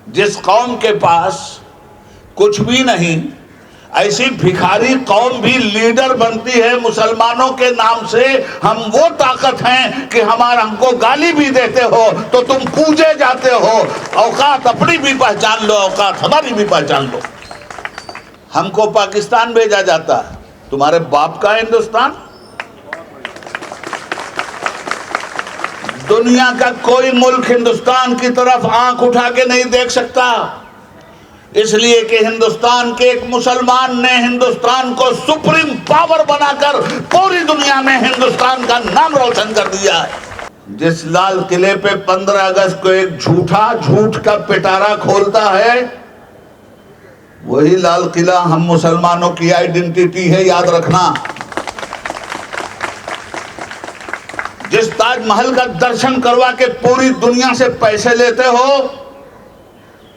जिस कौम के पास कुछ भी नहीं, ऐसी भिखारी कौम भी लीडर बनती है मुसलमानों के नाम से। हम वो ताकत हैं कि हमको गाली भी देते हो तो तुम पूजे जाते हो। औकात अपनी भी पहचान लो, औकात हमारी भी पहचान लो। हमको पाकिस्तान भेजा जाता, तुम्हारे बाप का हिंदुस्तान। दुनिया का कोई मुल्क हिंदुस्तान की तरफ आंख उठा के नहीं देख सकता, इसलिए कि हिंदुस्तान के एक मुसलमान ने हिंदुस्तान को सुप्रीम पावर बनाकर पूरी दुनिया में हिंदुस्तान का नाम रोशन कर दिया है। जिस लाल किले पे 15 अगस्त को एक झूठ का पिटारा खोलता है, वही लाल किला हम मुसलमानों की आइडेंटिटी है, याद रखना। जिस ताजमहल का दर्शन करवा के पूरी दुनिया से पैसे लेते हो,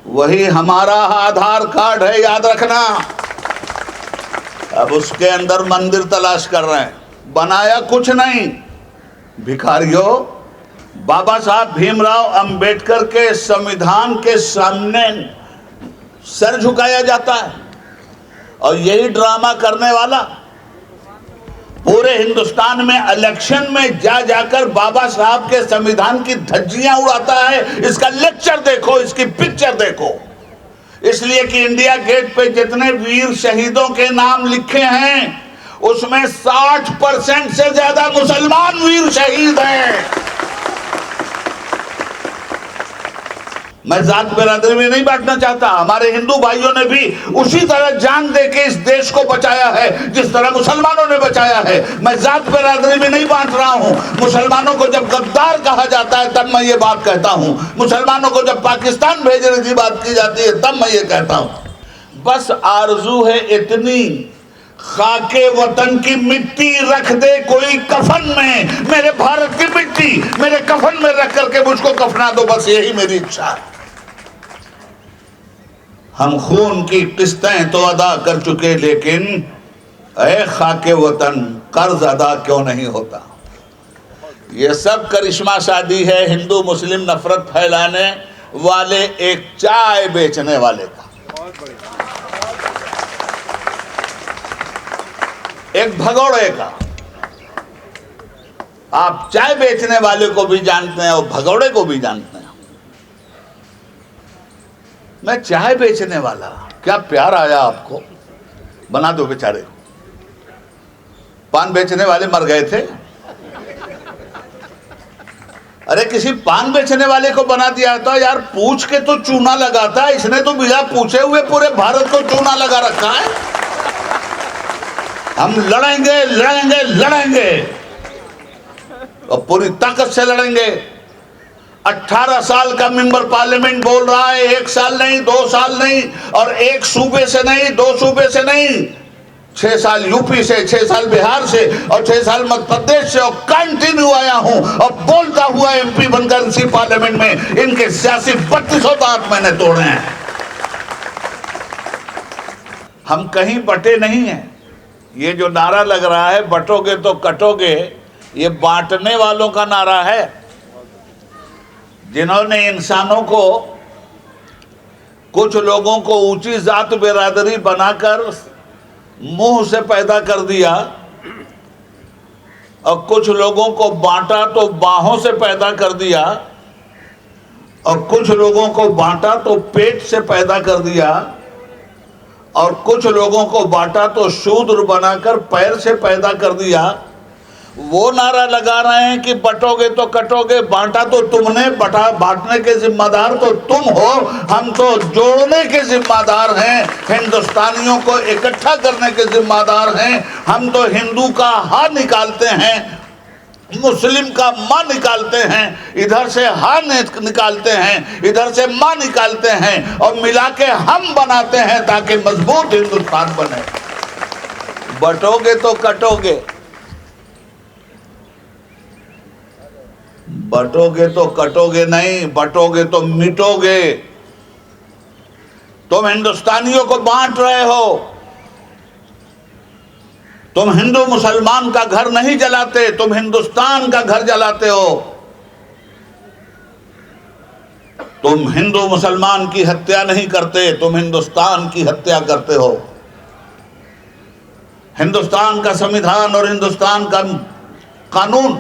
वही हमारा आधार कार्ड है, याद रखना। अब उसके अंदर मंदिर तलाश कर रहे हैं, बनाया कुछ नहीं। भिखारियों, बाबा साहब भीमराव अंबेडकर के संविधान के सामने सर झुकाया जाता है, और यही ड्रामा करने वाला पूरे हिंदुस्तान में इलेक्शन में जाकर बाबा साहब के संविधान की धज्जियां उड़ाता है। इसका लेक्चर देखो, इसकी पिक्चर देखो। इसलिए कि इंडिया गेट पे जितने वीर शहीदों के नाम लिखे हैं, उसमें 60% से ज्यादा मुसलमान वीर शहीद हैं। मैं जात बिरादरी में नहीं बांटना चाहता, हमारे हिंदू भाइयों ने भी उसी तरह जान दे के इस देश को बचाया है जिस तरह मुसलमानों ने बचाया है। मैं जात बिरादरी में नहीं बांट रहा हूं। मुसलमानों को जब गद्दार कहा जाता है तब मैं ये बात कहता हूं, मुसलमानों को जब पाकिस्तान भेजने की बात की जाती है तब मैं ये कहता हूं। बस आरजू है इतनी, खाके वतन की मिट्टी रख दे कोई कफन में, मेरे भारत की मिट्टी मेरे कफन में रख करके मुझको कफना दो, बस यही मेरी इच्छा है। हम खून की किस्तें तो अदा कर चुके, लेकिन ऐ खाके वतन कर्ज अदा क्यों नहीं होता। ये सब करिश्मा शादी है हिंदू मुस्लिम नफरत फैलाने वाले एक चाय बेचने वाले का, एक भगौड़े का। आप चाय बेचने वाले को भी जानते हैं और भगौड़े को भी जानते हैं। मैं चाय बेचने वाला, क्या प्यार आया आपको, बना दो बेचारे। पान बेचने वाले मर गए थे, अरे किसी पान बेचने वाले को बना दिया था। यार पूछ के तो चूना लगाता, इसने तो बिना पूछे हुए पूरे भारत को चूना लगा रखा है। हम लड़ेंगे लड़ेंगे लड़ेंगे और पूरी ताकत से लड़ेंगे। 18 साल का मेंबर पार्लियामेंट बोल रहा है, 1 साल नहीं, 2 साल नहीं, और एक सूबे से नहीं, 2 सूबे से नहीं, 6 साल यूपी से, 6 साल बिहार से और 6 साल मध्य प्रदेश से, और कंटिन्यू आया हूं और बोलता हुआ एमपी बनकर इसी पार्लियामेंट में इनके सियासी 3200 दांत मैंने तोड़े हैं। हम कहीं बटे नहीं हैं। ये जो नारा लग रहा है बटोगे तो कटोगे, ये बांटने वालों का नारा है, जिन्होंने इंसानों को, कुछ लोगों को ऊंची जात बिरादरी बनाकर मुंह से पैदा कर दिया, और कुछ लोगों को बांटा तो बाहों से पैदा कर दिया, और कुछ लोगों को बांटा तो पेट से पैदा कर दिया, और कुछ लोगों को बांटा तो शूद्र बनाकर पैर से पैदा कर दिया। वो नारा लगा रहे हैं कि बटोगे तो कटोगे, बांटा तो तुमने, बांटने के जिम्मेदार तो तुम हो, हम तो जोड़ने के जिम्मेदार हैं, हिंदुस्तानियों को इकट्ठा करने के जिम्मेदार हैं। हम तो हिंदू का हा निकालते हैं, मुस्लिम का माँ निकालते हैं, इधर से हा निकालते हैं, इधर से माँ निकालते हैं, और मिला के हम बनाते हैं ताकि मजबूत हिंदुस्तान बने। बटोगे तो कटोगे, बटोगे तो कटोगे नहीं, बटोगे तो मिटोगे। तुम हिंदुस्तानियों को बांट रहे हो, तुम हिंदू मुसलमान का घर नहीं जलाते, तुम हिंदुस्तान का घर जलाते हो। तुम हिंदू मुसलमान की हत्या नहीं करते, तुम हिंदुस्तान की हत्या करते हो। हिंदुस्तान का संविधान और हिंदुस्तान का कानून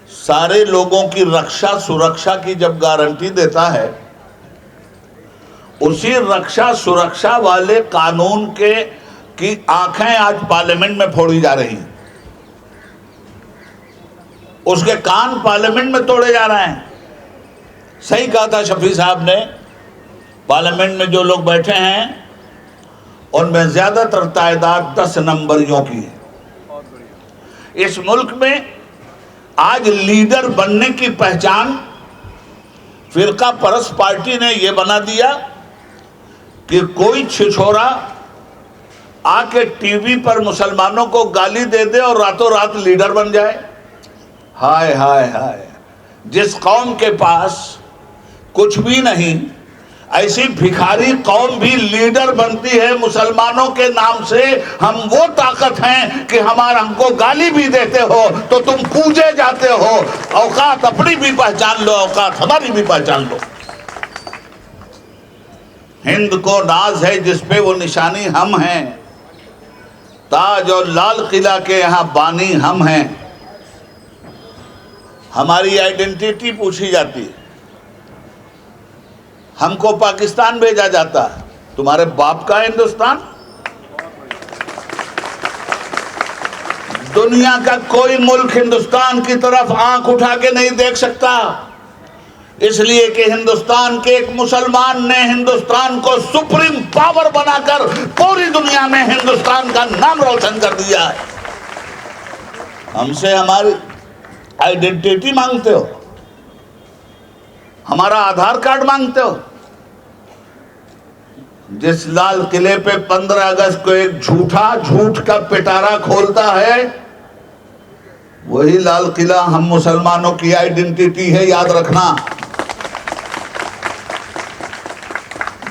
सारे लोगों की रक्षा सुरक्षा की जब गारंटी देता है, उसी रक्षा सुरक्षा वाले कानून के की आंखें आज पार्लियामेंट में फोड़ी जा रही हैं, उसके कान पार्लियामेंट में तोड़े जा रहे हैं। सही कहा था शफी साहब ने, पार्लियामेंट में जो लोग बैठे हैं उनमें ज्यादातर तादाद 10 नंबरियों की है। इस मुल्क में आज लीडर बनने की पहचान फिरका परस्त पार्टी ने यह बना दिया कि कोई छिछोरा आके टीवी पर मुसलमानों को गाली दे दे और रातों रात लीडर बन जाए। हाय हाय हाय, जिस कौम के पास कुछ भी नहीं, ऐसी भिखारी कौम भी लीडर बनती है मुसलमानों के नाम से। हम वो ताकत हैं कि हमको गाली भी देते हो तो तुम पूजे जाते हो। औकात अपनी भी पहचान लो, औकात हमारी भी पहचान लो। हिंद को नाज है जिस पे वो निशानी हम हैं, ताज और लाल किला के यहाँ बानी हम हैं। हमारी आइडेंटिटी पूछी जाती है, हमको पाकिस्तान भेजा जाता है, तुम्हारे बाप का हिंदुस्तान। दुनिया का कोई मुल्क हिंदुस्तान की तरफ आंख उठा के नहीं देख सकता, इसलिए कि हिंदुस्तान के एक मुसलमान ने हिंदुस्तान को सुप्रीम पावर बनाकर पूरी दुनिया में हिंदुस्तान का नाम रोशन कर दिया है। हमसे हमारी आइडेंटिटी मांगते हो, हमारा आधार कार्ड मांगते हो। जिस लाल किले पे 15 अगस्त को एक झूठ का पिटारा खोलता है, वही लाल किला हम मुसलमानों की आइडेंटिटी है, याद रखना।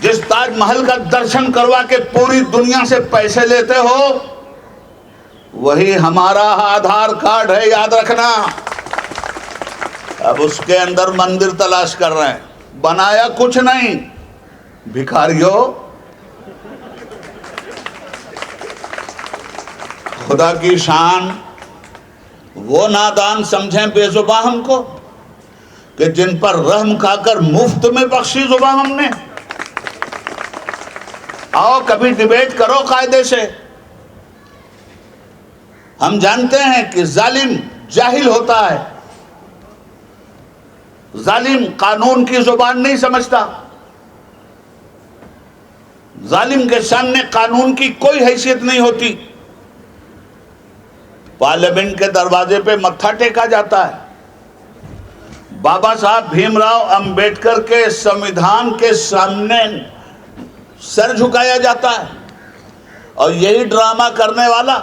जिस ताजमहल का दर्शन करवा के पूरी दुनिया से पैसे लेते हो, वही हमारा आधार कार्ड है, याद रखना। अब उसके अंदर मंदिर तलाश कर रहे हैं, बनाया कुछ नहीं। भिखारियों, खुदा की शान वो नादान समझें बेजुबान हमको कि जिन पर रहम खाकर मुफ्त में बख्शी जुबान हमने। आओ कभी डिबेट करो कायदे से। हम जानते हैं कि जालिम जाहिल होता है, जालिम कानून की जुबान नहीं समझता, जालिम के सामने कानून की कोई हैसियत नहीं होती। पार्लियामेंट के दरवाजे पे मत्था टेका जाता है। बाबा साहब भीमराव अंबेडकर के संविधान के सामने सर झुकाया जाता है, और यही ड्रामा करने वाला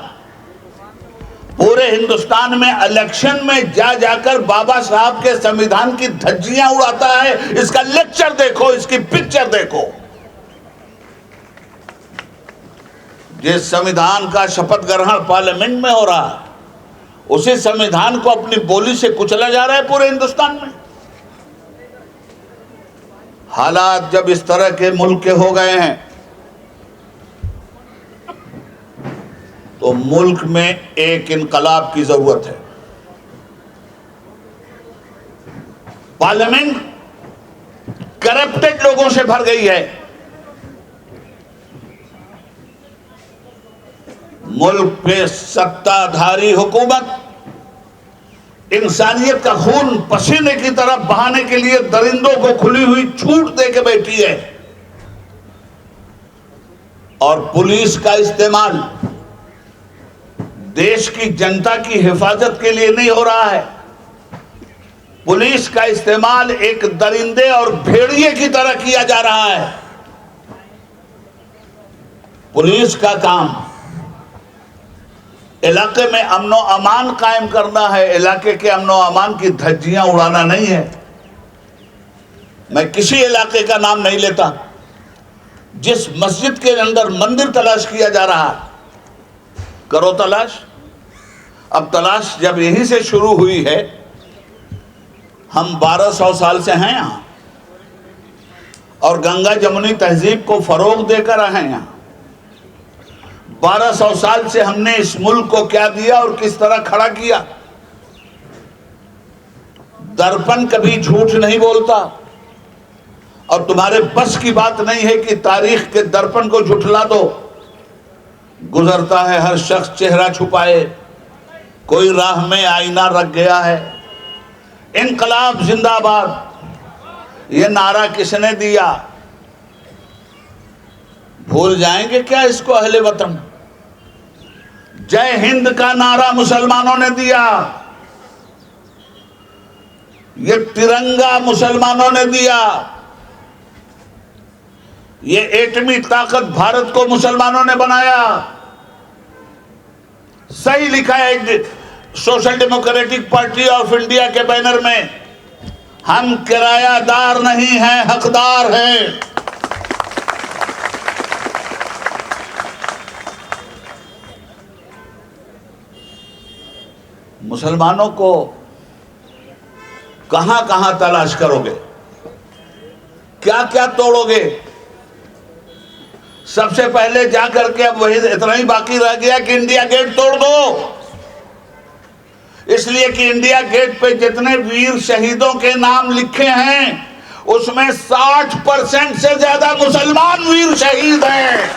पूरे हिंदुस्तान में इलेक्शन में जा जाकर बाबा साहब के संविधान की धज्जियां उड़ाता है। इसका लेक्चर देखो, इसकी पिक्चर देखो। जिस संविधान का शपथ ग्रहण पार्लियामेंट में हो रहा है, उसी संविधान को अपनी बोली से कुचला जा रहा है पूरे हिंदुस्तान में। हालात जब इस तरह के मुल्क के हो गए हैं, तो मुल्क में एक इनकलाब की जरूरत है। पार्लियामेंट करप्टेड लोगों से भर गई है। मुल्क पे सत्ताधारी हुकूमत इंसानियत का खून पसीने की तरफ बहाने के लिए दरिंदों को खुली हुई छूट दे के बैठी है, और पुलिस का इस्तेमाल देश की जनता की हिफाजत के लिए नहीं हो रहा है। पुलिस का इस्तेमाल एक दरिंदे और भेड़िए की तरह किया जा रहा है। पुलिस का काम इलाके में अमनो अमान कायम करना है, इलाके के अमनो अमान की धज्जियां उड़ाना नहीं है। मैं किसी इलाके का नाम नहीं लेता। जिस मस्जिद के अंदर मंदिर तलाश किया जा रहा, करो तलाश। अब तलाश जब यहीं से शुरू हुई है, हम 1200 साल से हैं यहाँ, और गंगा जमुनी तहजीब को फरोग देकर आए हैं। यहाँ 1200 साल से हमने इस मुल्क को क्या दिया और किस तरह खड़ा किया। दर्पण कभी झूठ नहीं बोलता और तुम्हारे बस की बात नहीं है कि तारीख के दर्पण को झुठला दो। गुजरता है हर शख्स चेहरा छुपाए, कोई राह में आईना रख गया है। इनकलाब जिंदाबाद ये नारा किसने दिया? भूल जाएंगे क्या इसको अहले वतन? जय हिंद का नारा मुसलमानों ने दिया, ये तिरंगा मुसलमानों ने दिया, ये एटमी ताकत भारत को मुसलमानों ने बनाया। सही लिखा है social democratic party of India के बैनर में, हम किरायादार नहीं हैं, हकदार हैं। मुसलमानों को कहां कहां तलाश करोगे, क्या क्या तोड़ोगे? सबसे पहले जाकर के अब वही इतना ही बाकी रह गया कि इंडिया गेट तोड़ दो। इसलिए कि इंडिया गेट पे जितने वीर शहीदों के नाम लिखे हैं उसमें 60% से ज्यादा मुसलमान वीर शहीद हैं।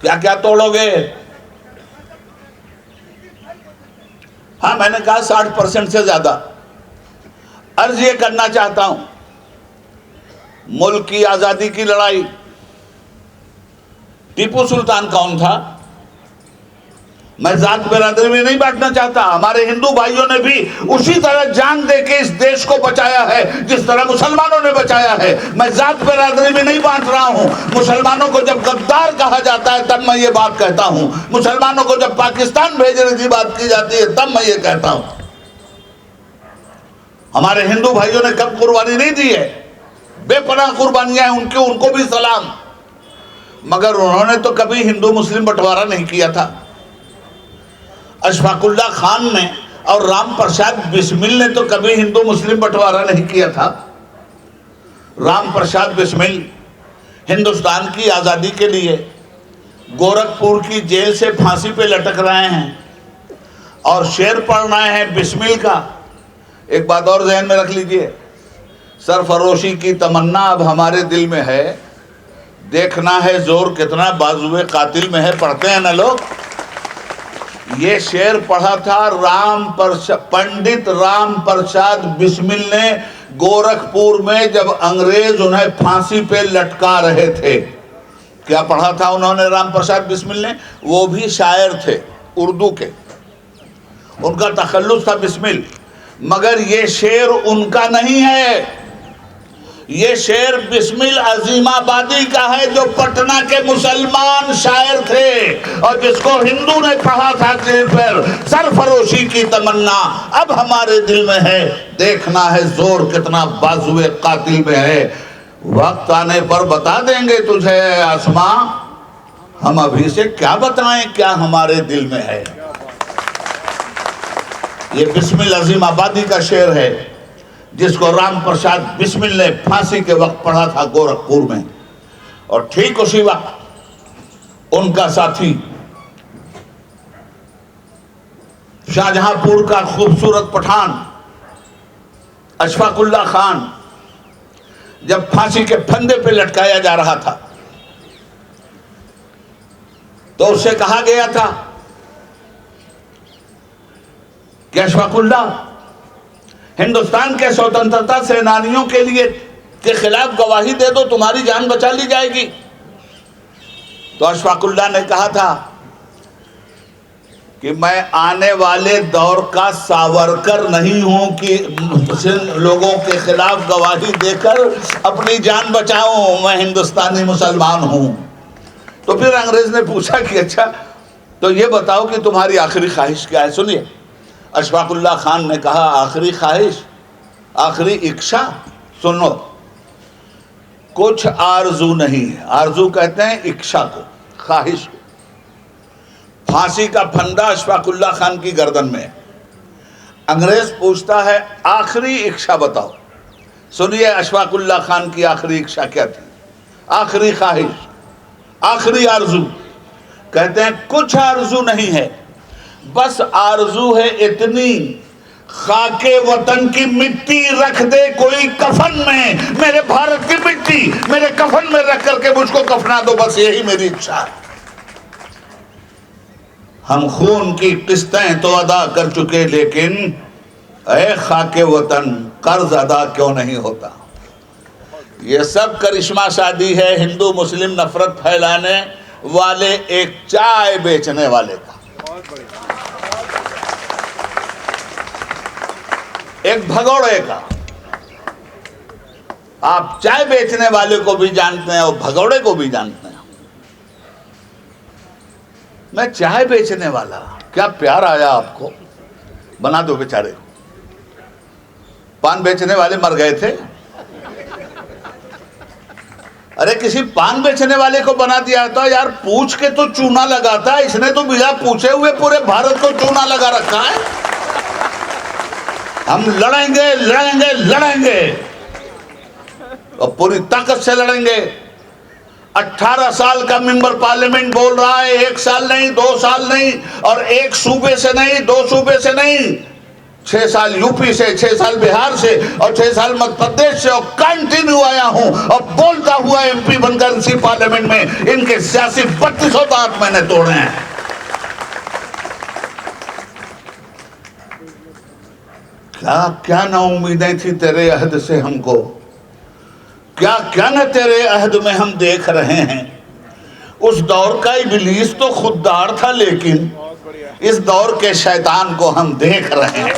क्या क्या तोड़ोगे? हाँ, मैंने कहा 60% से ज्यादा। अर्ज ये करना चाहता हूं, मुल्क की आजादी की लड़ाई, टीपू सुल्तान कौन था? मैं जात बिरादरी में नहीं बांटना चाहता। हमारे हिंदू भाइयों ने भी उसी तरह जान दे के इस देश को बचाया है जिस तरह मुसलमानों ने बचाया है। मैं जात बिरादरी में नहीं बांट रहा हूं। मुसलमानों को जब गद्दार कहा जाता है तब मैं ये बात कहता हूं, मुसलमानों को जब पाकिस्तान भेजने की बात की जाती है तब मैं ये कहता हूं। हमारे हिंदू भाइयों ने कब कुर्बानी नहीं दी है, बेपनाह कुर्बानियां हैं उनकी, उनको भी सलाम। मगर उन्होंने तो कभी हिंदू मुस्लिम बंटवारा नहीं किया था। अशफाकुल्ला खान ने और राम प्रसाद बिस्मिल ने तो कभी हिंदू मुस्लिम बंटवारा नहीं किया था। राम प्रसाद बिस्मिल हिंदुस्तान की आज़ादी के लिए गोरखपुर की जेल से फांसी पे लटक रहे हैं और शेर पढ़ रहे हैं बिस्मिल का। एक बात और ज़हन में रख लीजिए, सरफरोशी की तमन्ना अब हमारे दिल में है, देखना है जोर कितना बाजुए कातिल में है। पढ़ते हैं ना लोग। ये शेर पढ़ा था पंडित राम प्रसाद बिस्मिल ने गोरखपुर में जब अंग्रेज उन्हें फांसी पे लटका रहे थे। क्या पढ़ा था उन्होंने राम प्रसाद बिस्मिल ने? वो भी शायर थे उर्दू के, उनका तखल्लुस था बिस्मिल। मगर ये शेर उनका नहीं है, ये शेर बिस्मिल अजीमाबादी का है जो पटना के मुसलमान शायर थे और जिसको हिंदू ने पढ़ा था कि फिर सरफरोशी की तमन्ना अब हमारे दिल में है, देखना है जोर कितना बाजुए कातिल में है। वक्त आने पर बता देंगे तुझे आसमां, हम अभी से क्या बताएं क्या हमारे दिल में है। ये बिस्मिल अजीमाबादी का शेर है जिसको राम प्रसाद बिस्मिल ने फांसी के वक्त पढ़ा था गोरखपुर में। और ठीक उसी वक्त उनका साथी शाहजहांपुर का खूबसूरत पठान अशफाकुल्ला खान जब फांसी के फंदे पे लटकाया जा रहा था तो उससे कहा गया था कि अशफाकुल्ला, हिंदुस्तान के स्वतंत्रता सेनानियों के लिए के खिलाफ गवाही दे दो, तुम्हारी जान बचा ली जाएगी। तो अशफाकुल्ला ने कहा था कि मैं आने वाले दौर का सावरकर नहीं हूं कि लोगों के खिलाफ गवाही देकर अपनी जान बचाऊं, मैं हिंदुस्तानी मुसलमान हूं। तो फिर अंग्रेज ने पूछा कि अच्छा तो ये बताओ कि तुम्हारी आखिरी ख्वाहिश क्या है। सुनिए, अशफाकुल्ला खान ने कहा आखिरी ख्वाहिश, आखिरी इच्छा, सुनो, कुछ आरजू नहीं है। आरजू कहते हैं इच्छा को, ख्वाहिश को। फांसी का फंदा अशफाकुल्ला खान की गर्दन में, अंग्रेज पूछता है आखिरी इच्छा बताओ। सुनिए अशफाकुल्लाह खान की आखिरी इच्छा क्या थी, आखिरी ख्वाहिश, आखिरी आरजू। कहते हैं कुछ आरजू नहीं है, बस आरजू है इतनी, खाके वतन की मिट्टी रख दे कोई कफन में, मेरे भारत की मिट्टी मेरे कफन में रख करके मुझको कफना दो, बस यही मेरी इच्छा है। हम खून की किस्तें तो अदा कर चुके, लेकिन ऐ खाके वतन कर्ज अदा क्यों नहीं होता। ये सब करिश्मा शादी है हिंदू मुस्लिम नफरत फैलाने वाले एक चाय बेचने वाले का, एक भगोड़े का। आप चाय बेचने वाले को भी जानते हैं और भगोड़े को भी जानते हैं। मैं चाय बेचने वाला, क्या प्यार आया आपको, बना दो बेचारे को। पान बेचने वाले मर गए थे, अरे किसी पान बेचने वाले को बना दिया था यार, पूछ के तो चूना लगाता, इसने तो बिना पूछे हुए पूरे भारत को चूना लगा रखा है। हम लड़ेंगे लड़ेंगे लड़ेंगे और पूरी ताकत से लड़ेंगे। 18 साल का मेंबर पार्लियामेंट बोल रहा है, 1 साल नहीं 2 साल नहीं, और एक सूबे से नहीं 2 सूबे से नहीं, 6 साल यूपी से, 6 साल बिहार से और 6 साल मध्य प्रदेश से, और कंटिन्यू आया हूं और बोलता हुआ एमपी बनकर इसी पार्लियामेंट में इनके सियासी 3200 दांत मैंने तोड़े हैं। क्या क्या ना उम्मीदें थी तेरे अहद से हमको, क्या क्या न तेरे अहद में हम देख रहे हैं। उस दौर का इब्लीस तो खुददार था, लेकिन इस दौर के शैतान को हम देख रहे हैं।